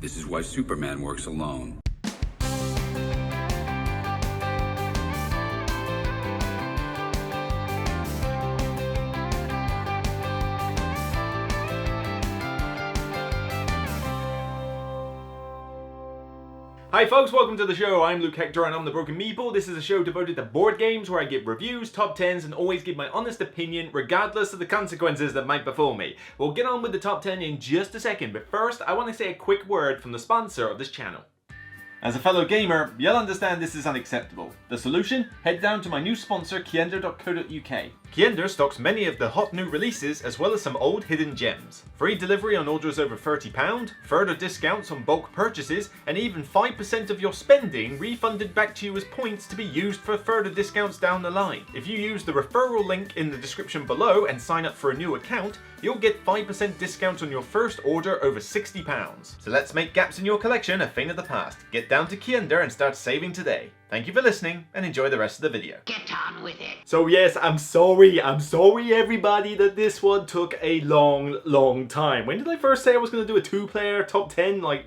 This is why Superman works alone. Hi folks, welcome to the show. I'm Luke Hector and I'm the Broken Meeple. This is a show devoted to board games where I give reviews, top 10s and always give my honest opinion regardless of the consequences that might befall me. We'll get on with the top 10 in just a second, but first I want to say a quick word from the sponsor of this channel. As a fellow gamer, you'll understand this is unacceptable. The solution? Head down to my new sponsor, KIENDA.co.uk. KIENDA stocks many of the hot new releases as well as some old hidden gems. Free delivery on orders over £30, further discounts on bulk purchases, and even 5% of your spending refunded back to you as points to be used for further discounts down the line. If you use the referral link in the description below and sign up for a new account, you'll get 5% discount on your first order over £60. So let's make gaps in your collection a thing of the past. Get down to KIENDA and start saving today. Thank you for listening and enjoy the rest of the video. Get on with it. So yes, I'm sorry everybody that this one took a long time. When did I first say I was going to do a two-player top 10? Like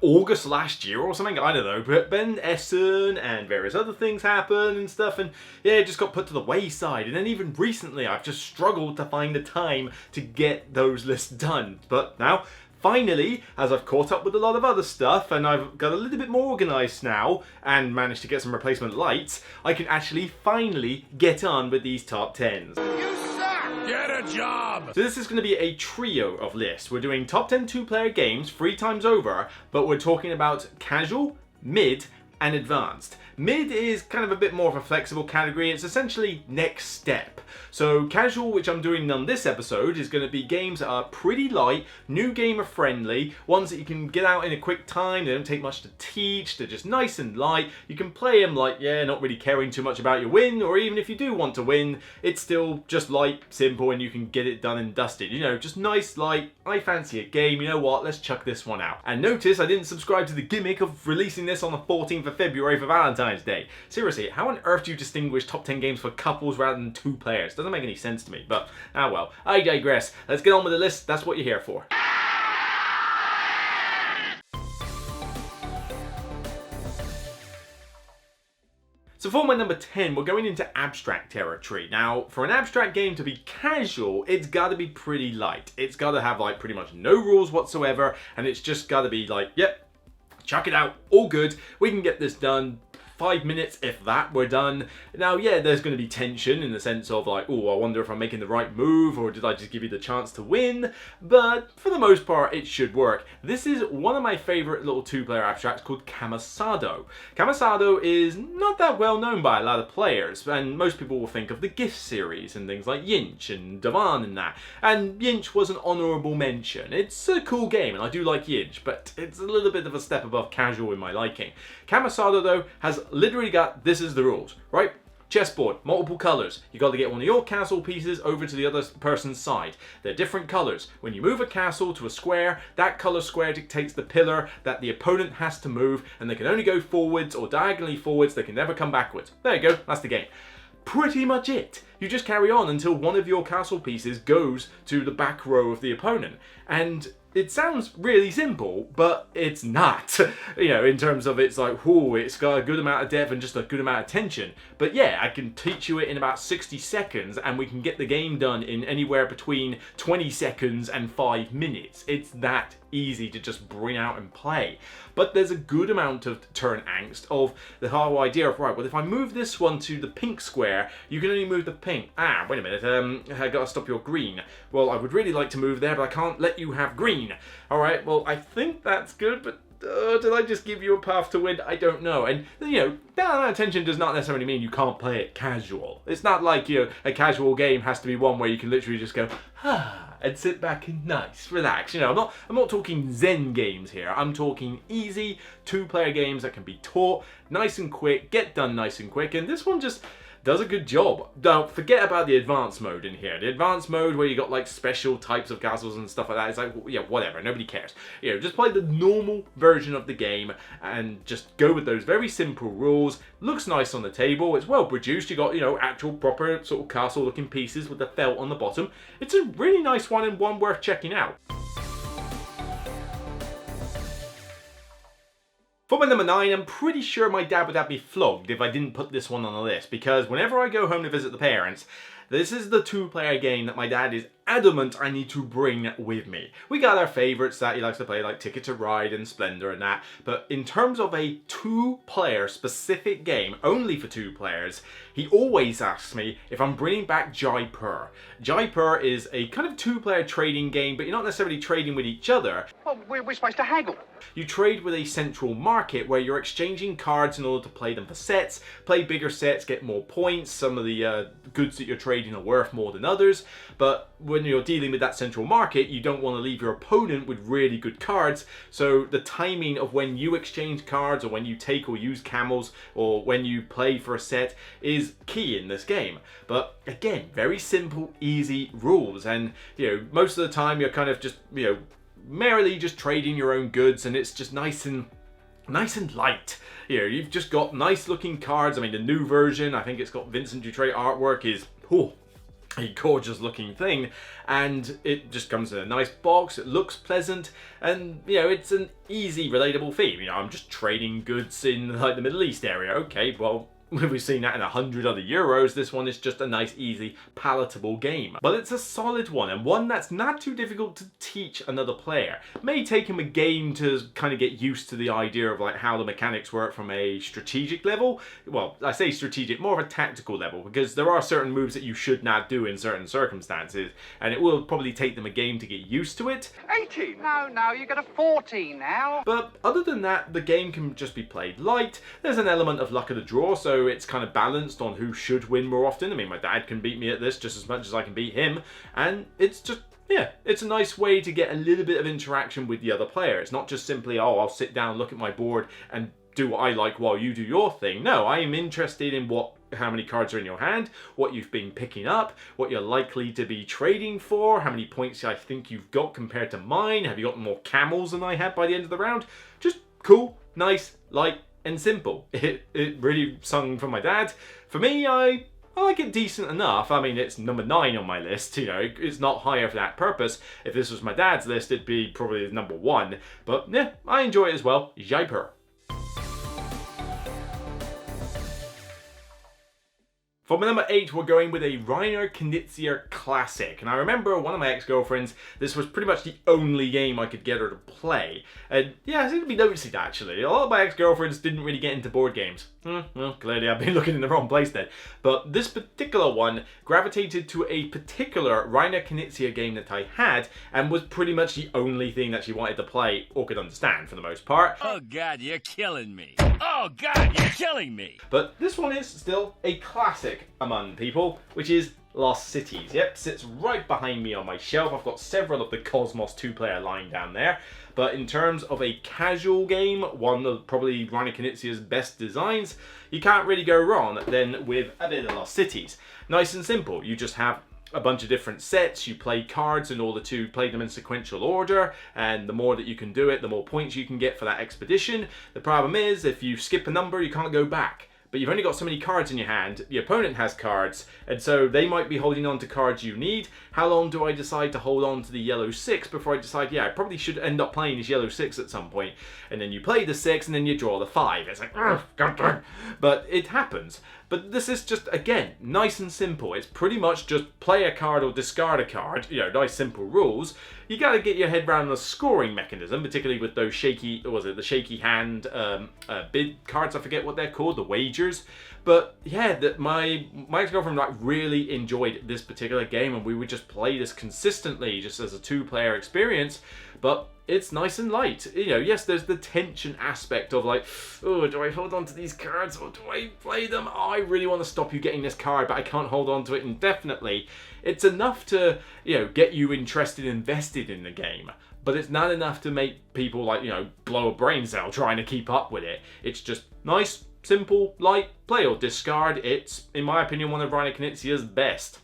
August last year or something? I don't know. But then Essen and various other things happened and stuff, and yeah, it just got put to the wayside. And then even recently I've just struggled to find the time to get those lists done. But now, finally, as I've caught up with a lot of other stuff and I've got a little bit more organised now and managed to get some replacement lights, I can actually finally get on with these top 10s. You suck! Get a job! So this is going to be a trio of lists. We're doing top 10 two-player games 3 times over, but we're talking about casual, mid, and advanced. Mid is kind of a bit more of a flexible category. It's essentially next step. So casual, which I'm doing on this episode, is going to be games that are pretty light, new gamer friendly, ones that you can get out in a quick time. They don't take much to teach. They're just nice and light. You can play them like, yeah, not really caring too much about your win, or even if you do want to win, it's still just light, simple, and you can get it done and dusted. You know, just nice, light, I fancy a game, you know what, let's chuck this one out. And notice I didn't subscribe to the gimmick of releasing this on the 14th of February for Valentine's Day. Seriously, how on earth do you distinguish top 10 games for couples rather than 2 players? Doesn't make any sense to me, but ah well, I digress. Let's get on with the list, that's what you're here for. So for my number 10, we're going into abstract territory. Now, for an abstract game to be casual, it's gotta be pretty light. It's gotta have like pretty much no rules whatsoever, and it's just gotta be like, yep, chuck it out, all good, we can get this done. 5 minutes, if that, we're done. Now, yeah, there's going to be tension in the sense of like, oh, I wonder if I'm making the right move, or did I just give you the chance to win? But for the most part, it should work. This is one of my favorite little two-player abstracts called Camisado. Camisado is not that well known by a lot of players, and most people will think of the Gift series and things like Yinch and Davan and that. And Yinch was an honourable mention. It's a cool game, and I do like Yinch, but it's a little bit of a step above casual in my liking. Camisado, though, has literally got, this is the rules, right? Chessboard, multiple colours. You got to get one of your castle pieces over to the other person's side. They're different colours. When you move a castle to a square, that colour square dictates the pillar that the opponent has to move, and they can only go forwards or diagonally forwards. They can never come backwards. There you go, that's the game. Pretty much it. You just carry on until one of your castle pieces goes to the back row of the opponent. And it sounds really simple, but it's not. You know, in terms of it's like, whoo, it's got a good amount of depth and just a good amount of tension. But yeah, I can teach you it in about 60 seconds and we can get the game done in anywhere between 20 seconds and 5 minutes. It's that easy to just bring out and play. But there's a good amount of turn angst of the whole idea of, right, well, if I move this one to the pink square, you can only move the pink. Ah, wait a minute, I gotta stop your green. Well, I would really like to move there, but I can't let you have green. Alright, well, I think that's good, but did I just give you a path to win? I don't know. And, you know, that amount of tension does not necessarily mean you can't play it casual. It's not like, you know, a casual game has to be one where you can literally just go, and sit back and nice, relax. You know, I'm not talking Zen games here. I'm talking easy two-player games that can be taught nice and quick, get done nice and quick, and this one just does a good job. Don't forget about the advanced mode in here. The advanced mode where you got like special types of castles and stuff like that. It's like, yeah, whatever, nobody cares. You know, just play the normal version of the game and just go with those very simple rules. Looks nice on the table. It's well produced. You got, you know, actual proper sort of castle looking pieces with the felt on the bottom. It's a really nice one and one worth checking out. For my number 9, I'm pretty sure my dad would have me flogged if I didn't put this one on the list, because whenever I go home to visit the parents, this is the 2-player game that my dad is adamant I need to bring with me. We got our favourites that he likes to play, like Ticket to Ride and Splendor and that, but in terms of a 2-player specific game, only for 2 players, he always asks me if I'm bringing back Jaipur. Jaipur is a kind of 2-player trading game, but you're not necessarily trading with each other. Well, we're supposed to haggle. You trade with a central market where you're exchanging cards in order to play them for sets, play bigger sets, get more points. Some of the goods that you're trading are worth more than others, but when you're dealing with that central market, you don't want to leave your opponent with really good cards, so the timing of when you exchange cards or when you take or use camels or when you play for a set is key in this game. But again, very simple, easy rules, and most of the time you're kind of just merrily just trading your own goods, and it's just nice and light. You've just got nice looking cards. I mean, the new version, I think it's got Vincent Dutrait artwork, is a gorgeous looking thing, and it just comes in a nice box. It looks pleasant, and it's an easy, relatable theme. I'm just trading goods in like the Middle East area. Okay, well, we've seen that in 100 other Euros. This one is just a nice, easy, palatable game. But it's a solid one, and one that's not too difficult to teach another player. It may take him a game to kind of get used to the idea of like how the mechanics work from a strategic level. Well, I say strategic, more of a tactical level, because there are certain moves that you should not do in certain circumstances, and it will probably take them a game to get used to it. 18? No, you got a 14 now. But other than that, the game can just be played light. There's an element of luck of the draw, so it's kind of balanced on who should win more often. I mean, my dad can beat me at this just as much as I can beat him, and it's just, it's a nice way to get a little bit of interaction with the other player. It's not just simply, oh, I'll sit down, look at my board, and do what I like while you do your thing. No, I am interested in how many cards are in your hand, what you've been picking up, what you're likely to be trading for, how many points I think you've got compared to mine, have you got more camels than I had by the end of the round? Just cool, nice, light, and simple. It really sung from my dad. For me, I like it decent enough. I mean, it's number 9 on my list. It's not higher for that purpose. If this was my dad's list, it'd be probably number 1. But yeah, I enjoy it as well. Jaipur. For my number 8, we're going with a Reiner Knizia classic. And I remember one of my ex-girlfriends, this was pretty much the only game I could get her to play. And yeah, I seem to be noticing that actually. A lot of my ex-girlfriends didn't really get into board games. Well, clearly I've been looking in the wrong place then. But this particular one gravitated to a particular Reiner Knizia game that I had, and was pretty much the only thing that she wanted to play or could understand for the most part. Oh God, you're killing me. Oh God, you're killing me. But this one is still a classic among people, which is Lost Cities. Yep, sits right behind me on my shelf. I've got several of the Cosmos 2-player line down there. But in terms of a casual game, one of probably Reiner Knizia's best designs, you can't really go wrong then with a bit of Lost Cities. Nice and simple. You just have a bunch of different sets, you play cards in order to play them in sequential order, and the more that you can do it, the more points you can get for that expedition. The problem is, if you skip a number, you can't go back. But you've only got so many cards in your hand, the opponent has cards, and so they might be holding on to cards you need. How long do I decide to hold on to the yellow 6 before I decide, yeah, I probably should end up playing this yellow 6 at some point? And then you play the 6 and then you draw the 5. It's like, God. But it happens. But this is just, again, nice and simple. It's pretty much just play a card or discard a card, nice simple rules. You got to get your head around the scoring mechanism, particularly with those the shaky hand bid cards, I forget what they're called, the wagers. But yeah, my ex-girlfriend really enjoyed this particular game, and we would just play this consistently, just as a 2-player experience. But it's nice and light. Yes, there's the tension aspect of like, oh, do I hold on to these cards or do I play them? Oh, I really want to stop you getting this card, but I can't hold on to it indefinitely. It's enough to, get you interested, invested in the game. But it's not enough to make people blow a brain cell trying to keep up with it. It's just nice, simple, light, play or discard. It's, in my opinion, one of Reiner Knizia's best.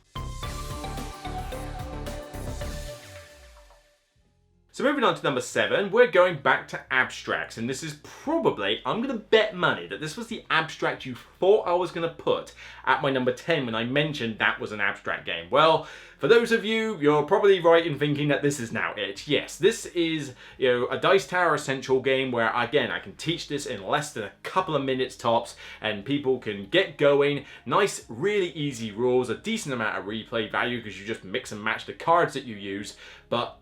So moving on to number 7, we're going back to abstracts, and this is probably, I'm going to bet money that this was the abstract you thought I was going to put at my number 10 when I mentioned that was an abstract game. Well, for those of you, you're probably right in thinking that this is now it. Yes, this is, a Dice Tower Essential game where, again, I can teach this in less than a couple of minutes tops, and people can get going. Nice, really easy rules, a decent amount of replay value because you just mix and match the cards that you use, but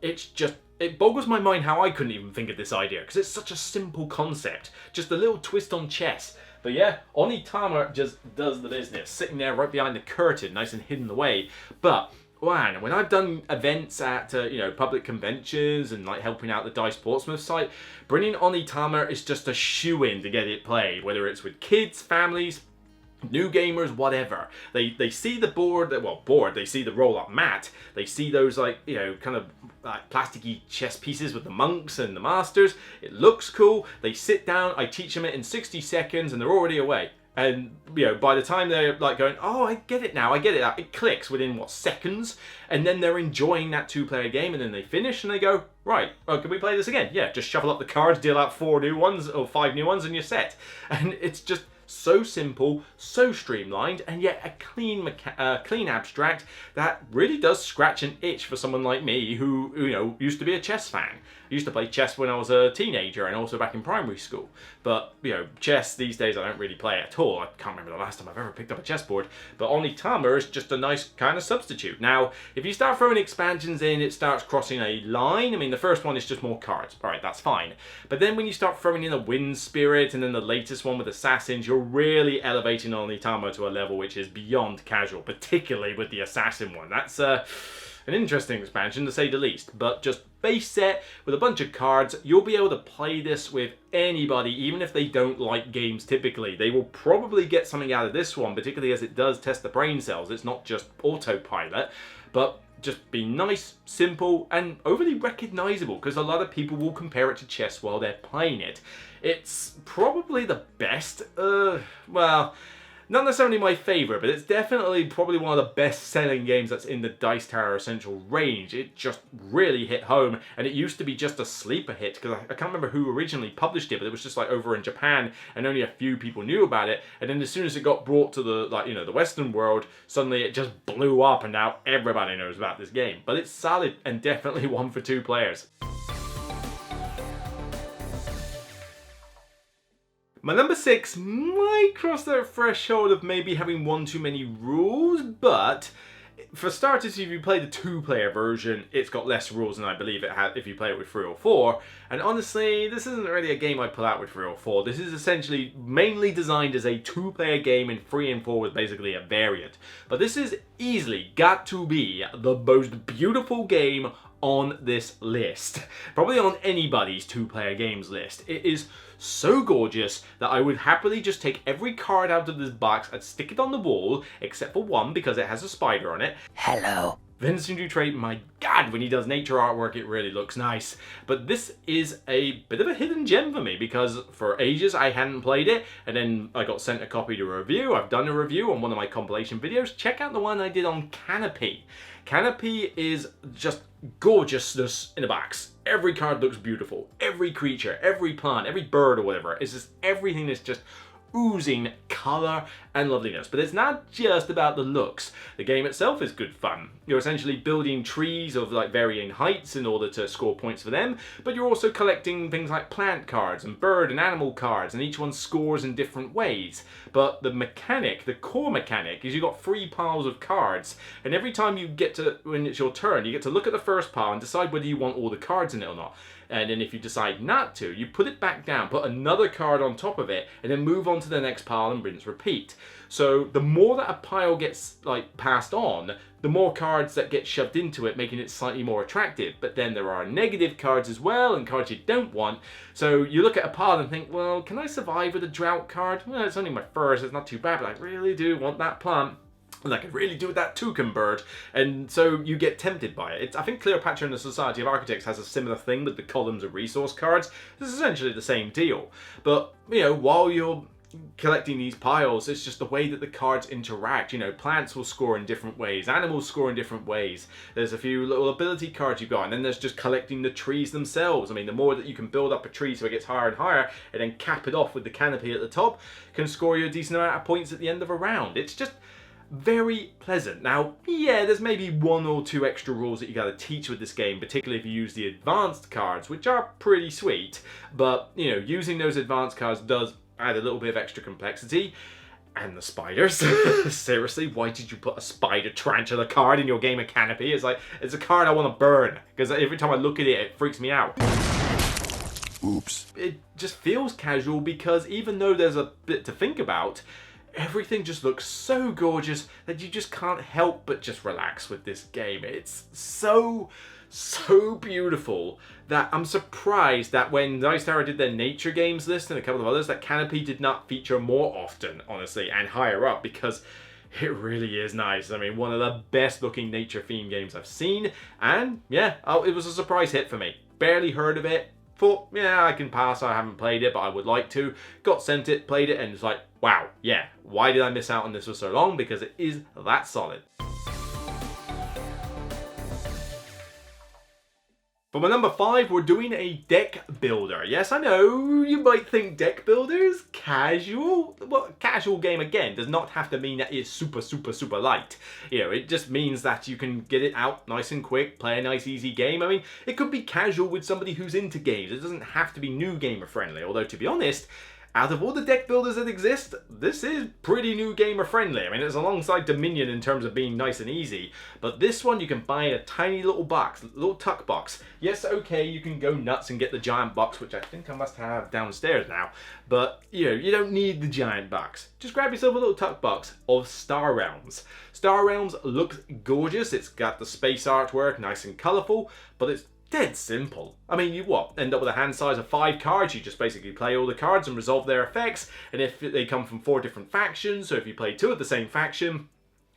it boggles my mind how I couldn't even think of this idea, because it's such a simple concept. Just a little twist on chess. But yeah, Onitama just does the business, sitting there right behind the curtain, nice and hidden away. But man, when I've done events at public conventions and like helping out the Dice Portsmouth site, bringing Onitama is just a shoo-in to get it played, whether it's with kids, families, new gamers, whatever. They see the they see the roll-up mat, they see those kind of plasticky chess pieces with the monks and the masters. It looks cool. They sit down, I teach them it in 60 seconds and they're already away. And by the time they're like going, oh, I get it now, I get it, it clicks within seconds, and then they're enjoying that 2-player game, and then they finish and they go, right, can we play this again? Yeah, just shuffle up the cards, deal out 4 new ones or 5 new ones, and you're set. And it's just so simple, so streamlined, and yet a clean abstract that really does scratch an itch for someone like me who used to be a chess fan. I used to play chess when I was a teenager and also back in primary school. But chess these days I don't really play at all. I can't remember the last time I've ever picked up a chessboard. But Onitama is just a nice kind of substitute. Now, if you start throwing expansions in, it starts crossing a line. I mean, the first one is just more cards. All right, that's fine. But then when you start throwing in a Wind Spirit and then the latest one with Assassins, you're really elevating Onitama to a level which is beyond casual, particularly with the Assassin one. That's an interesting expansion to say the least, but just base set with a bunch of cards. You'll be able to play this with anybody, even if they don't like games typically. They will probably get something out of this one, particularly as it does test the brain cells. It's not just autopilot, but just be nice, simple, and overly recognizable, because a lot of people will compare it to chess while they're playing it. It's probably the best, not necessarily my favourite, but it's definitely probably one of the best-selling games that's in the Dice Tower Essential range. It just really hit home, and it used to be just a sleeper hit, because I can't remember who originally published it, but it was just like over in Japan, and only a few people knew about it, and then as soon as it got brought to the Western world, suddenly it just blew up, and now everybody knows about this game. But it's solid, and definitely one for 2 players. My number 6 might cross that threshold of maybe having one too many rules, but for starters, if you play the 2-player version, it's got less rules than I believe it had if you play it with 3 or 4. And honestly, this isn't really a game I'd pull out with 3 or 4. This is essentially mainly designed as a 2-player game, and 3 and 4 was basically a variant. But this is easily got to be the most beautiful game on this list. Probably on anybody's 2-player games list. It is so gorgeous that I would happily just take every card out of this box and stick it on the wall, except for one because it has a spider on it. Hello. Vincent Dutrait, my god, when he does nature artwork, it really looks nice. But this is a bit of a hidden gem for me, because for ages I hadn't played it, and then I got sent a copy to review. I've done a review on one of my compilation videos. Check out the one I did on Canopy. Canopy is just gorgeousness in a box. Every card looks beautiful. Every creature, every plant, every bird or whatever. It's just everything that's just oozing colour and loveliness. But it's not just about the looks. The game itself is good fun. You're essentially building trees of varying heights in order to score points for them, but you're also collecting things like plant cards and bird and animal cards, and each one scores in different ways. But the mechanic, the core mechanic, is you've got 3 piles of cards, and every time you get to, when it's your turn, you get to look at the first pile and decide whether you want all the cards in it or not. And then if you decide not to, you put it back down, put another card on top of it, and then move on to the next pile and rinse repeat. So the more that a pile gets passed on, the more cards that get shoved into it, making it slightly more attractive. But then there are negative cards as well, and cards you don't want. So you look at a pile and think, well, can I survive with a drought card? Well, it's only my first, it's not too bad, but I really do want that plant. And I could really do with that toucan bird, and so you get tempted by it. I think Cleopatra and the Society of Architects has a similar thing with the columns of resource cards. This is essentially the same deal. But, while you're collecting these piles, it's just the way that the cards interact. You know, plants will score in different ways, animals score in different ways. There's a few little ability cards you've got, and then there's just collecting the trees themselves. I mean, the more that you can build up a tree so it gets higher and higher, and then cap it off with the canopy at the top, can score you a decent amount of points at the end of a round. It's just very pleasant. Now, yeah, there's maybe 1 or 2 extra rules that you gotta teach with this game, particularly if you use the advanced cards, which are pretty sweet, but, you know, using those advanced cards does add a little bit of extra complexity. And the spiders. Seriously, why did you put a spider tarantula card in your game of Canopy? It's like, it's a card I want to burn, because every time I look at it, it freaks me out. Oops. It just feels casual because even though there's a bit to think about, everything just looks so gorgeous that you just can't help but just relax with this game. It's so beautiful that I'm surprised that when Dice Tower did their nature games list and a couple of others, that Canopy did not feature more often, honestly, and higher up, because it really is nice. I mean, one of the best looking nature themed games I've seen, and yeah, it was a surprise hit for me. Barely heard of it. Thought, yeah, I can pass, I haven't played it, but I would like to. Got sent it, played it, and it's like, wow, yeah, why did I miss out on this for so long? Because it is that solid. For my number 5, we're doing a deck builder. Yes, I know, you might think deck builders, casual. Well, casual game, again, does not have to mean that it's super light. You know, it just means that you can get it out nice and quick, play a nice easy game. I mean, it could be casual with somebody who's into games. It doesn't have to be new gamer friendly, although to be honest, out of all the deck builders that exist, this is pretty new gamer friendly. I mean, it's alongside Dominion in terms of being nice and easy, but this one you can buy in a tiny little box, little tuck box. Yes, okay, you can go nuts and get the giant box, which I think I must have downstairs now, but you know, you don't need the giant box. Just grab yourself a little tuck box of Star Realms. Star Realms looks gorgeous. It's got the space artwork, nice and colorful, but it's dead simple. I mean, you end up with a hand size of 5 cards. You just basically play all the cards and resolve their effects. And if they come from 4 different factions, so if you play 2 of the same faction,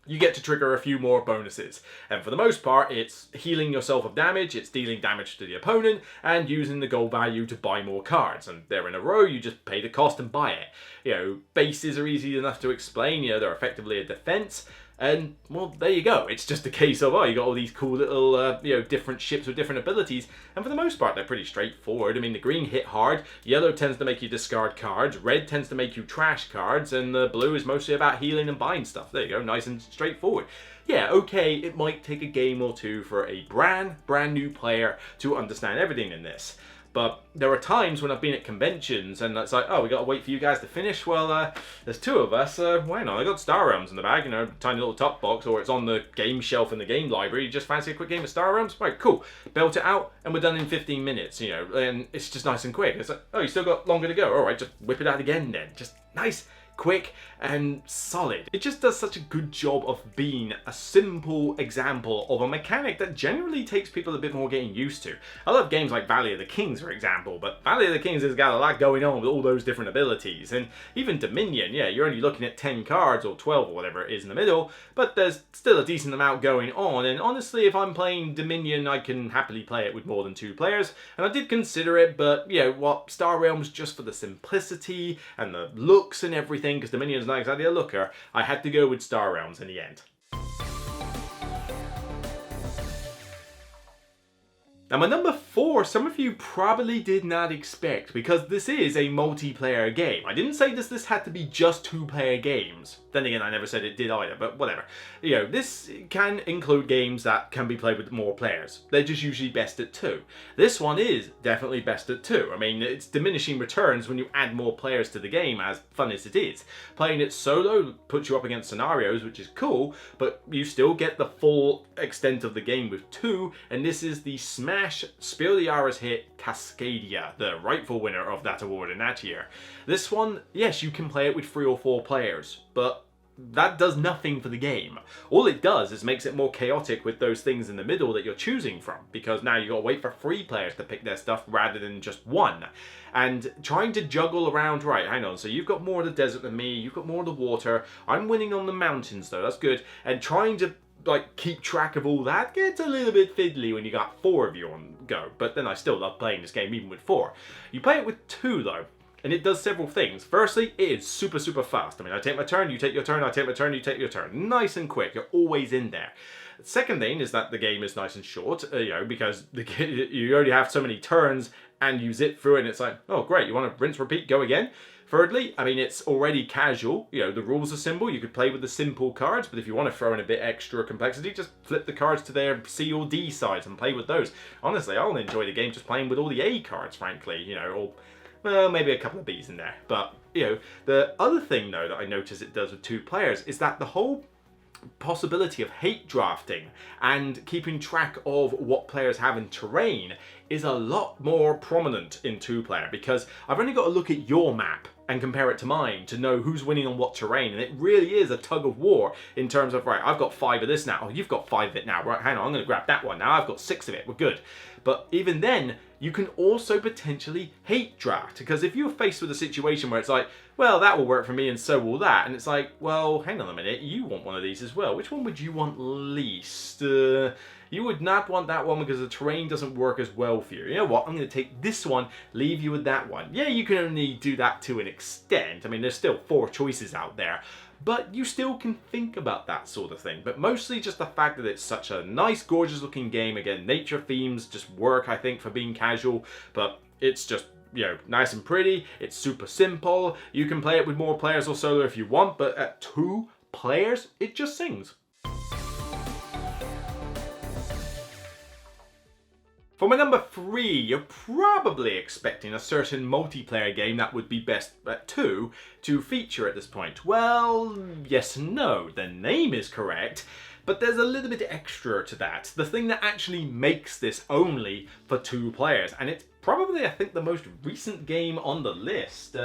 you get to trigger a few more bonuses. And for the most part, it's healing yourself of damage, it's dealing damage to the opponent, and using the gold value to buy more cards. And they're in a row, you just pay the cost and buy it. You know, bases are easy enough to explain. You know, they're effectively a defense. And, well, there you go. It's just a case of, oh, you got all these cool little, you know, different ships with different abilities. And for the most part, they're pretty straightforward. I mean, the green hit hard. Yellow tends to make you discard cards. Red tends to make you trash cards. And the blue is mostly about healing and buying stuff. There you go. Nice and straightforward. Yeah, okay, it might take a game or two for a brand new player to understand everything in this. But there are times when I've been at conventions and it's like, oh, we got to wait for you guys to finish. Well, there's 2 of us. Why not? I got Star Realms in the bag, you know, tiny little top box, or it's on the game shelf in the game library. You just fancy a quick game of Star Realms? Right, cool. Belt it out and we're done in 15 minutes, you know, and it's just nice and quick. It's like, oh, you still got longer to go. All right, just whip it out again then. Just nice, quick, and solid. It just does such a good job of being a simple example of a mechanic that generally takes people a bit more getting used to. I love games like Valley of the Kings, for example, but Valley of the Kings has got a lot going on with all those different abilities. And even Dominion, yeah, you're only looking at 10 cards or 12 or whatever it is in the middle, but there's still a decent amount going on. And honestly, if I'm playing Dominion, I can happily play it with more than 2 players. And I did consider it, but you know what, Star Realms, just for the simplicity and the looks and everything, because Dominion's not exactly a looker, I had to go with Star Realms in the end. Now my number 4, some of you probably did not expect, because this is a multiplayer game. I didn't say this had to be just 2-player games. Then again, I never said it did either, but whatever. You know, this can include games that can be played with more players. They're just usually best at 2. This one is definitely best at 2. I mean, it's diminishing returns when you add more players to the game, as fun as it is. Playing it solo puts you up against scenarios, which is cool, but you still get the full extent of the game with 2, and this is the Smash Spiel des Jahres hit Cascadia, the rightful winner of that award in that year. This one, yes, you can play it with 3 or 4 players, but that does nothing for the game. All it does is makes it more chaotic with those things in the middle that you're choosing from, because now you gotta wait for 3 players to pick their stuff rather than just 1. And trying to juggle around, right, hang on, so you've got more of the desert than me, you've got more of the water, I'm winning on the mountains though, that's good, and trying to like keep track of all that gets a little bit fiddly when you got 4 of you on go, but then I still love playing this game even with 4. You play it with 2 though, and it does several things. Firstly, it is super, super fast. I mean, I take my turn, you take your turn, I take my turn, you take your turn. Nice and quick, you're always in there. The second thing is that the game is nice and short, because you already have so many turns and you zip through it and it's like, oh great, you want to rinse, repeat, go again? Thirdly, I mean, it's already casual. The rules are simple. You could play with the simple cards, but if you want to throw in a bit extra complexity, just flip the cards to their C or D sides and play with those. Honestly, I'll enjoy the game just playing with all the A cards, frankly, or well, maybe a couple of Bs in there. But, the other thing, though, that I notice it does with 2 players is that the whole possibility of hate drafting and keeping track of what players have in terrain is a lot more prominent in 2-player, because I've only got to look at your map and compare it to mine to know who's winning on what terrain, and it really is a tug of war in terms of, right, I've got 5 of this now, oh, you've got 5 of it now, right, hang on, I'm going to grab that one now, I've got 6 of it, we're good. But even then, you can also potentially hate draft, because if you're faced with a situation where it's like, well, that will work for me and so will that, and it's like, well, hang on a minute, you want one of these as well, which one would you want least? You would not want that one because the terrain doesn't work as well for you. You know what, I'm going to take this one, leave you with that one. Yeah, you can only do that to an extent. I mean, there's still 4 choices out there, but you still can think about that sort of thing. But mostly just the fact that it's such a nice, gorgeous looking game. Again, nature themes just work, I think, for being casual, but it's just, nice and pretty. It's super simple. You can play it with more players or solo if you want, but at 2 players, it just sings. For my number 3, you're probably expecting a certain multiplayer game that would be best at 2 to feature at this point. Well, yes and no. The name is correct, but there's a little bit extra to that. The thing that actually makes this only for 2 players, and it's probably, I think, the most recent game on the list.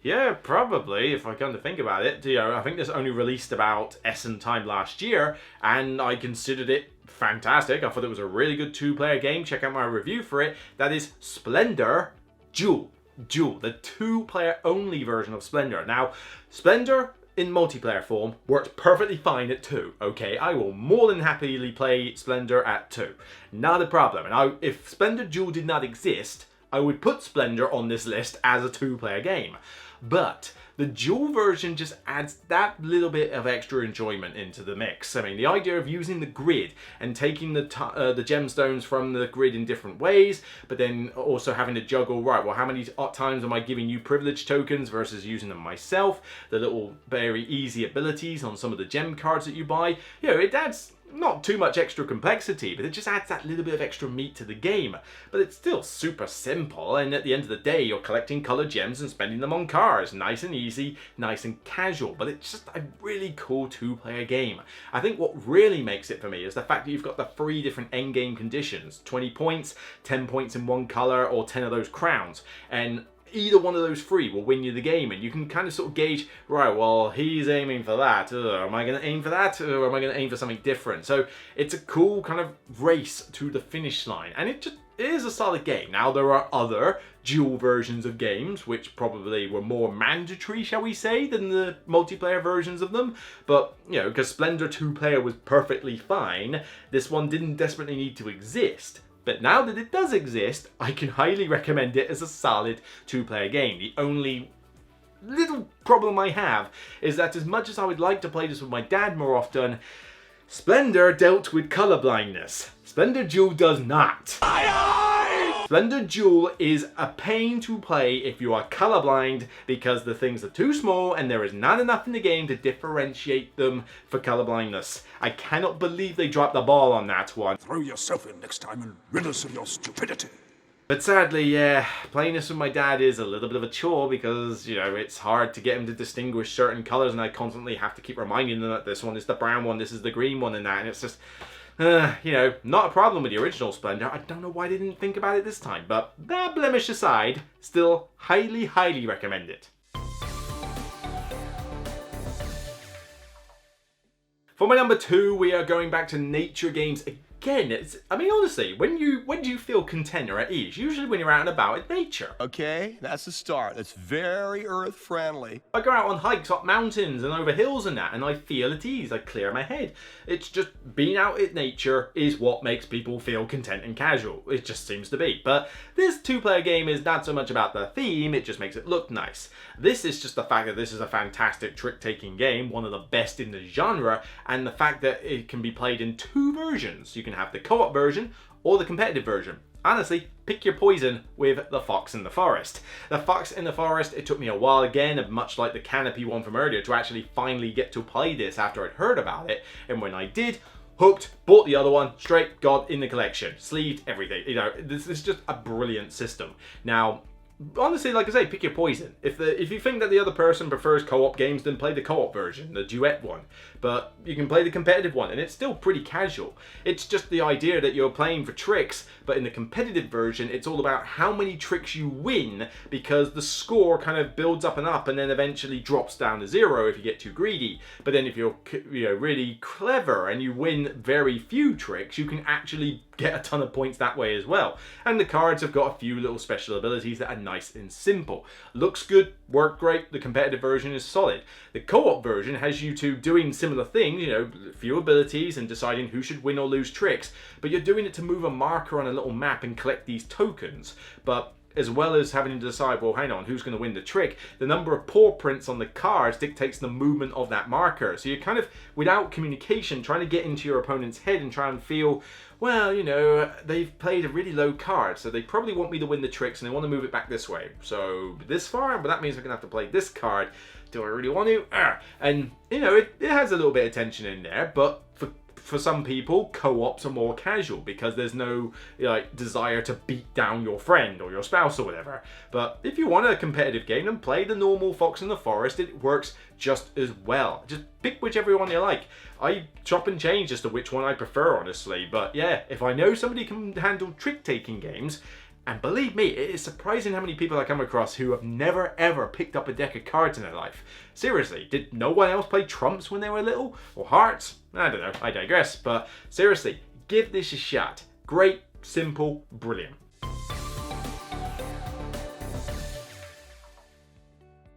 Yeah, probably, if I come to think about it. I think this only released about Essen time last year, and I considered it fantastic. I thought it was a really good 2-player game. Check out my review for it. That is Splendor Duel. The 2-player only version of Splendor. Now, Splendor in multiplayer form works perfectly fine at 2, okay? I will more than happily play Splendor at 2. Not a problem. And if Splendor Duel did not exist, I would put Splendor on this list as a 2-player game. But the dual version just adds that little bit of extra enjoyment into the mix. I mean, the idea of using the grid and taking the gemstones from the grid in different ways, but then also having to juggle, right, well, how many times am I giving you privilege tokens versus using them myself? The little very easy abilities on some of the gem cards that you buy. It adds not too much extra complexity, but it just adds that little bit of extra meat to the game. But it's still super simple, and at the end of the day, you're collecting colored gems and spending them on cars. Nice and easy, nice and casual, but it's just a really cool 2-player game. I think what really makes it for me is the fact that you've got the 3 different endgame conditions. 20 points, 10 points in one color, or 10 of those crowns. And either one of those 3 will win you the game, and you can kind of sort of gauge, right, well, he's aiming for that, am I going to aim for that, or am I going to aim for something different? So it's a cool kind of race to the finish line, and it is a solid game. Now, there are other dual versions of games which probably were more mandatory, shall we say, than the multiplayer versions of them, but because Splendor 2-player was perfectly fine, this one didn't desperately need to exist. But now that it does exist, I can highly recommend it as a solid 2-player game. The only little problem I have is that as much as I would like to play this with my dad more often, Splendor dealt with color blindness. Splendor Duel does not. Splendor Duel is a pain to play if you are colorblind, because the things are too small and there is not enough in the game to differentiate them for colorblindness. I cannot believe they dropped the ball on that one. Throw yourself in next time and rid us of your stupidity. But sadly, yeah, playing this with my dad is a little bit of a chore because, it's hard to get him to distinguish certain colors, and I constantly have to keep reminding them that this one is the brown one, this is the green one, and that, and it's just, not a problem with the original Splendor. I don't know why they didn't think about it this time, but that blemish aside, still highly, highly recommend it. For my number 2, we are going back to nature games again, I mean, honestly, when do you feel content or at ease? Usually when you're out and about in nature. Okay, that's a start. That's very earth-friendly. I go out on hikes up mountains and over hills and that, and I feel at ease. I clear my head. It's just being out in nature is what makes people feel content and casual. It just seems to be. But this two-player game is not so much about the theme, it just makes it look nice. This is just the fact that this is a fantastic trick-taking game, one of the best in the genre, and the fact that it can be played in two versions. You can have the co-op version or the competitive version. Honestly, pick your poison with The Fox in the Forest. The Fox in the Forest, it took me a while again, much like the Canopy one from earlier, to actually finally get to play this after I'd heard about it. And when I did, hooked, bought the other one, straight, got in the collection. Sleeved, everything. You know, this is just a brilliant system. Now, honestly, like I say, pick your poison. If you think that the other person prefers co-op games, then play the co-op version, the duet one. But you can play the competitive one, and it's still pretty casual. It's just the idea that you're playing for tricks, but in the competitive version, it's all about how many tricks you win, because the score kind of builds up, and then eventually drops down to 0 if you get too greedy. But then if you're really clever and you win very few tricks, you can actually get a ton of points that way as well. And the cards have got a few little special abilities that are nice and simple. Looks good, worked great, the competitive version is solid. The co-op version has you two doing similar things, you know, few abilities and deciding who should win or lose tricks, but you're doing it to move a marker on a little map and collect these tokens. But as well as having to decide, well, hang on, who's going to win the trick, the number of paw prints on the cards dictates the movement of that marker. So you're kind of, without communication, trying to get into your opponent's head and try and feel, well, you know, they've played a really low card, so they probably want me to win the tricks and they want to move it back this way. So this far, but that means I'm going to have to play this card. Do I really want to? And, you know, it has a little bit of tension in there, but for some people, co-ops are more casual because there's no like desire to beat down your friend or your spouse or whatever. But if you want a competitive game, then play the normal Fox in the Forest. It works just as well. Just pick whichever one you like. I chop and change as to which one I prefer, honestly. But yeah, if I know somebody can handle trick-taking games, and believe me, it is surprising how many people I come across who have never ever picked up a deck of cards in their life. Seriously, did no one else play trumps when they were little? Or hearts? I don't know, I digress. But seriously, give this a shot. Great, simple, brilliant.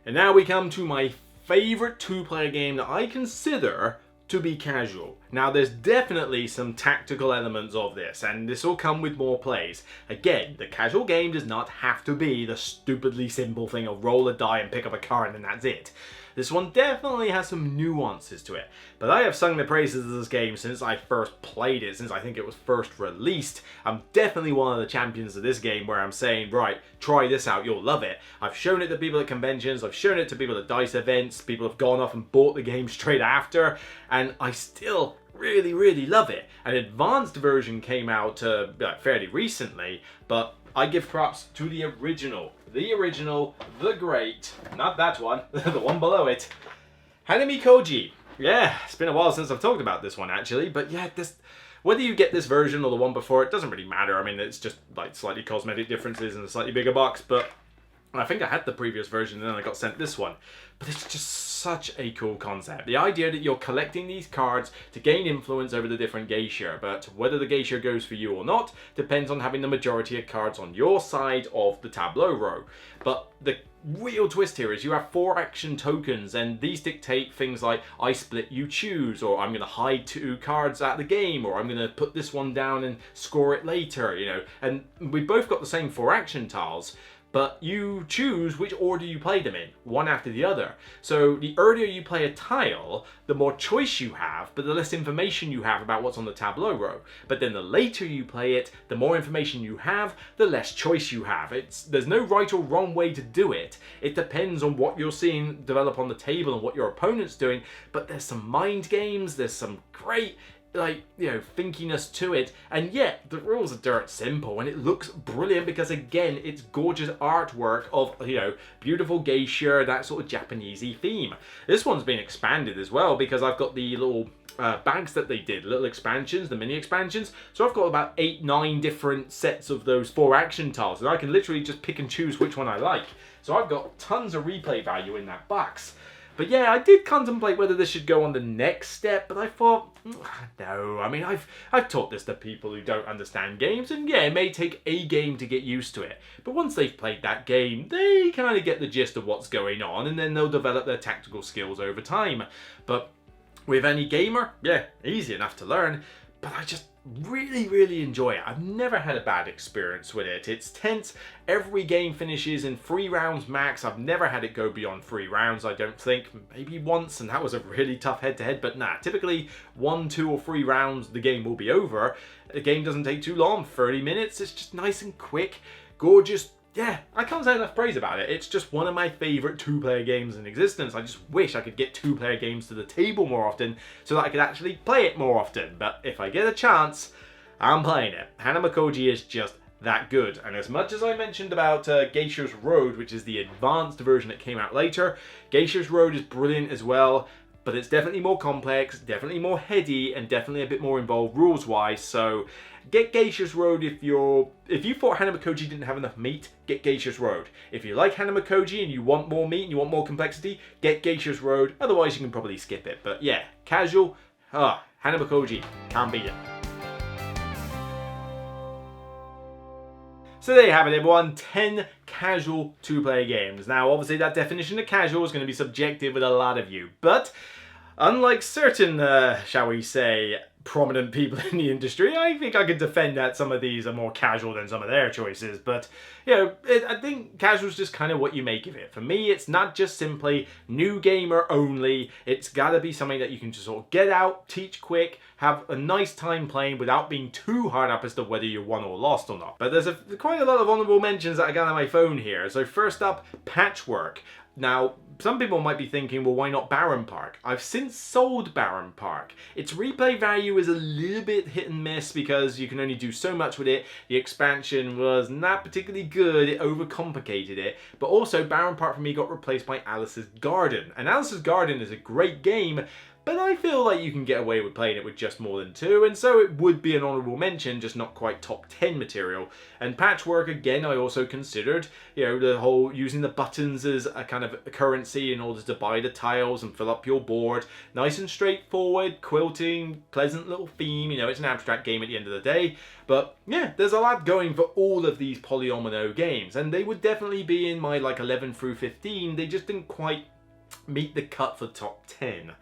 And now we come to my favorite two-player game that I consider to be casual. Now there's definitely some tactical elements of this, and this will come with more plays. Again, the casual game does not have to be the stupidly simple thing of roll a die and pick up a card and that's it. This one definitely has some nuances to it, but I have sung the praises of this game since I first played it, since I think it was first released. I'm definitely one of the champions of this game where I'm saying, right, try this out, you'll love it. I've shown it to people at conventions, I've shown it to people at DICE events, people have gone off and bought the game straight after, and I still really love it. An advanced version came out fairly recently, but I give props to the original, the great, not that one, the one below it, Hanami Koji. Yeah, it's been a while since I've talked about this one actually, but yeah, whether you get this version or the one before, it doesn't really matter. I mean, it's just like slightly cosmetic differences and a slightly bigger box, but I think I had the previous version and then I got sent this one. But it's just such a cool concept. The idea that you're collecting these cards to gain influence over the different geisha, but whether the geisha goes for you or not depends on having the majority of cards on your side of the tableau row. But the real twist here is you have 4 action tokens, and these dictate things like I split, you choose, or I'm going to hide 2 cards out of the game, or I'm going to put this one down and score it later, you know. And we've both got the same 4 action tiles, but you choose which order you play them in, one after the other. So the earlier you play a tile, the more choice you have, but the less information you have about what's on the tableau row. But then the later you play it, the more information you have, the less choice you have. There's no right or wrong way to do it. It depends on what you're seeing develop on the table and what your opponent's doing, but there's some mind games, there's some great thinkiness to it, and yet the rules are dirt simple and it looks brilliant because again it's gorgeous artwork of beautiful geisha, that sort of Japanesey theme. This one's been expanded as well because I've got the little bags that they did, little expansions, the mini expansions, so I've got about 8-9 different sets of those 4 action tiles and I can literally just pick and choose which one I like. So I've got tons of replay value in that box. But yeah, I did contemplate whether this should go on the next step, but I thought, no. I mean, I've taught this to people who don't understand games, and yeah, it may take a game to get used to it. But once they've played that game, they kind of get the gist of what's going on, and then they'll develop their tactical skills over time. But with any gamer, yeah, easy enough to learn, but I just really enjoy it. I've never had a bad experience with it. It's tense. Every game finishes in 3 rounds max. I've never had it go beyond 3 rounds, I don't think. Maybe once, and that was a really tough head-to-head, but nah, typically 1, 2, or 3 rounds, the game will be over. The game doesn't take too long, 30 minutes. It's just nice and quick, gorgeous. Yeah, I can't say enough praise about it. It's just one of my favorite 2-player games in existence. I just wish I could get 2-player games to the table more often so that I could actually play it more often. But if I get a chance, I'm playing it. Hanamakoji is just that good. And as much as I mentioned about Geisha's Road, which is the advanced version that came out later, Geisha's Road is brilliant as well. But it's definitely more complex, definitely more heady, and definitely a bit more involved rules-wise. So get Geisha's Road if you thought Hanamakoji didn't have enough meat, get Geisha's Road. If you like Hanamakoji and you want more meat and you want more complexity, get Geisha's Road. Otherwise, you can probably skip it. But yeah, casual, Hanamakoji, can't beat it. So there you have it, everyone. 10 casual 2-player games. Now, obviously, that definition of casual is going to be subjective with a lot of you. But unlike certain, shall we say, prominent people in the industry, I think I could defend that some of these are more casual than some of their choices. But, you know, I think casual is just kind of what you make of it. For me, it's not just simply new gamer only. It's got to be something that you can just sort of get out, teach quick, have a nice time playing without being too hard up as to whether you won or lost or not. But there's quite a lot of honorable mentions that I got on my phone here. So first up, Patchwork. Now, some people might be thinking, well, why not Baron Park? I've since sold Baron Park. Its replay value is a little bit hit and miss because you can only do so much with it. The expansion was not particularly good. It overcomplicated it. But also, Baron Park for me got replaced by Alice's Garden. And Alice's Garden is a great game, but I feel like you can get away with playing it with just more than 2, and so it would be an honourable mention, just not quite top 10 material. And Patchwork, again, I also considered, you know, the whole using the buttons as a kind of a currency in order to buy the tiles and fill up your board. Nice and straightforward, quilting, pleasant little theme, you know, it's an abstract game at the end of the day. But yeah, there's a lot going for all of these Polyomino games, and they would definitely be in my like 11 through 15, they just didn't quite meet the cut for top 10.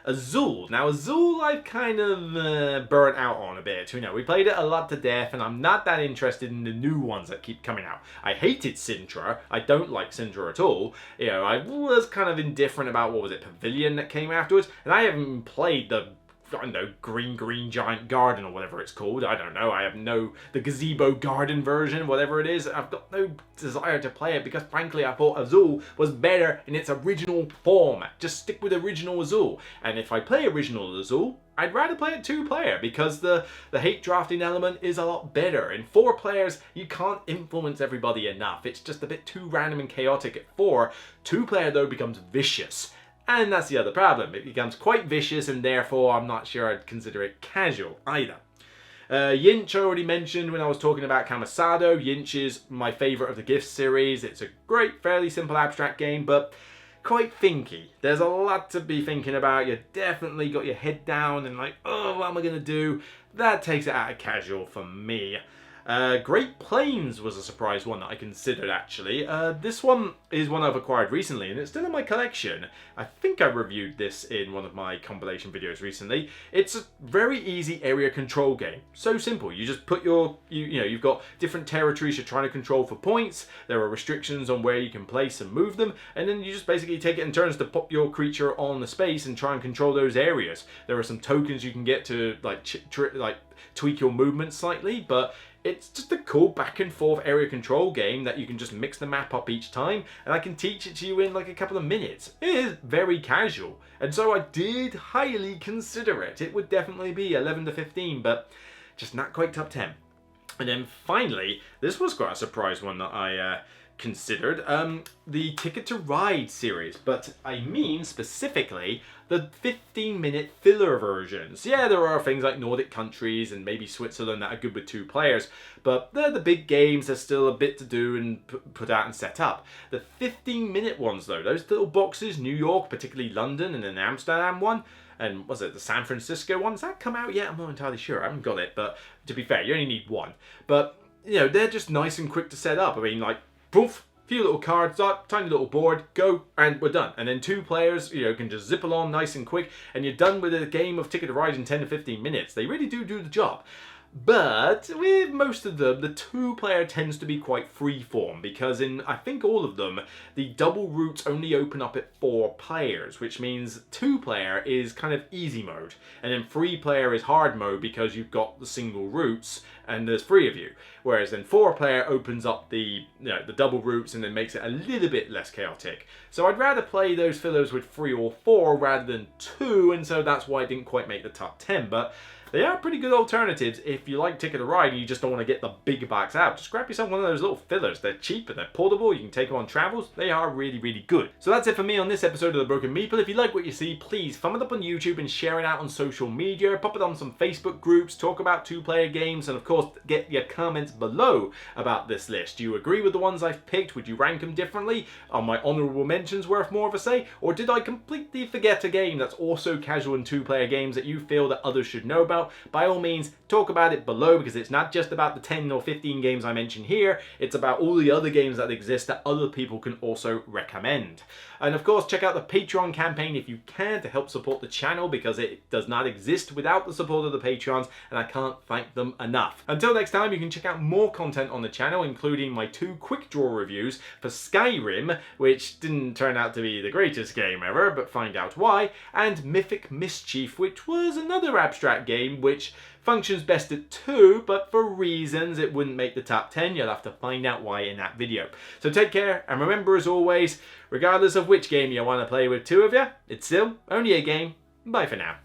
Azul. Now, Azul I've kind of burnt out on a bit. You know, we played it a lot to death, and I'm not that interested in the new ones that keep coming out. I hated Sintra. I don't like Sintra at all. You know, I was kind of indifferent about, what was it, Pavilion that came afterwards, and I haven't played the, I don't know, green giant garden or whatever it's called. I don't know. I have the gazebo garden version, whatever it is. I've got no desire to play it because frankly I thought Azul was better in its original form. Just stick with original Azul. And if I play original Azul, I'd rather play it 2-player because the hate drafting element is a lot better. In 4 players, you can't influence everybody enough. It's just a bit too random and chaotic at 4. 2-player though becomes vicious. And that's the other problem. It becomes quite vicious, and therefore I'm not sure I'd consider it casual either. Yinch I already mentioned when I was talking about Kamisado. Yinch is my favourite of the Gift series. It's a great, fairly simple abstract game, but quite thinky. There's a lot to be thinking about. You definitely got your head down and like, oh, what am I going to do? That takes it out of casual for me. Great Plains was a surprise one that I considered actually. This one is one I've acquired recently and it's still in my collection. I think I reviewed this in one of my compilation videos recently. It's a very easy area control game. So simple. You just put your, you've got different territories you're trying to control for points. There are restrictions on where you can place and move them, and then you just basically take it in turns to pop your creature on the space and try and control those areas. There are some tokens you can get to tweak your movement slightly, but it's just a cool back and forth area control game that you can just mix the map up each time, and I can teach it to you in like a couple of minutes. It is very casual, and so I did highly consider it. It would definitely be 11 to 15, but just not quite top 10. And then finally, this was quite a surprise one that I considered the Ticket to Ride series, but I mean specifically the 15-minute filler versions. Yeah, there are things like Nordic countries and maybe Switzerland that are good with 2 players, but they're the big games. There's still a bit to do and put out and set up. The 15-minute ones though, those little boxes, New York, particularly London, and an Amsterdam one, and was it the San Francisco one? Has that come out yet? I'm not entirely sure. I haven't got it, but to be fair, you only need one. But, you know, they're just nice and quick to set up. I mean, like, poof, few little cards up, tiny little board, go, and we're done. And then 2 players, you know, can just zip along nice and quick, and you're done with a game of Ticket to Ride in 10 to 15 minutes. They really do the job. But with most of them, the 2-player tends to be quite freeform, because in, I think, all of them, the double routes only open up at 4 players, which means 2-player is kind of easy mode, and then 3-player is hard mode because you've got the single routes and there's 3 of you. Whereas then 4-player opens up the, you know, the double routes and then makes it a little bit less chaotic. So I'd rather play those fillers with 3 or 4 rather than 2, and so that's why I didn't quite make the top 10. But they are pretty good alternatives if you like Ticket to Ride and you just don't want to get the big backs out. Just grab yourself one of those little fillers. They're cheap and they're portable. You can take them on travels. They are really good. So that's it for me on this episode of The Broken Meeple. If you like what you see, please thumb it up on YouTube and share it out on social media. Pop it on some Facebook groups. Talk about 2-player games. And of course, get your comments below about this list. Do you agree with the ones I've picked? Would you rank them differently? Are my honourable mentions worth more of a say? Or did I completely forget a game that's also casual and 2-player games that you feel that others should know about? By all means, talk about it below, because it's not just about the 10 or 15 games I mentioned here, it's about all the other games that exist that other people can also recommend. And of course, check out the Patreon campaign if you can to help support the channel, because it does not exist without the support of the Patrons, and I can't thank them enough. Until next time, you can check out more content on the channel, including my 2 quick draw reviews for Skyrim, which didn't turn out to be the greatest game ever, but find out why, and Mythic Mischief, which was another abstract game which functions best at 2, but for reasons it wouldn't make the top 10. You'll have to find out why in that video. So take care, and remember, as always, regardless of which game you want to play with 2 of you, it's still only a game. Bye for now.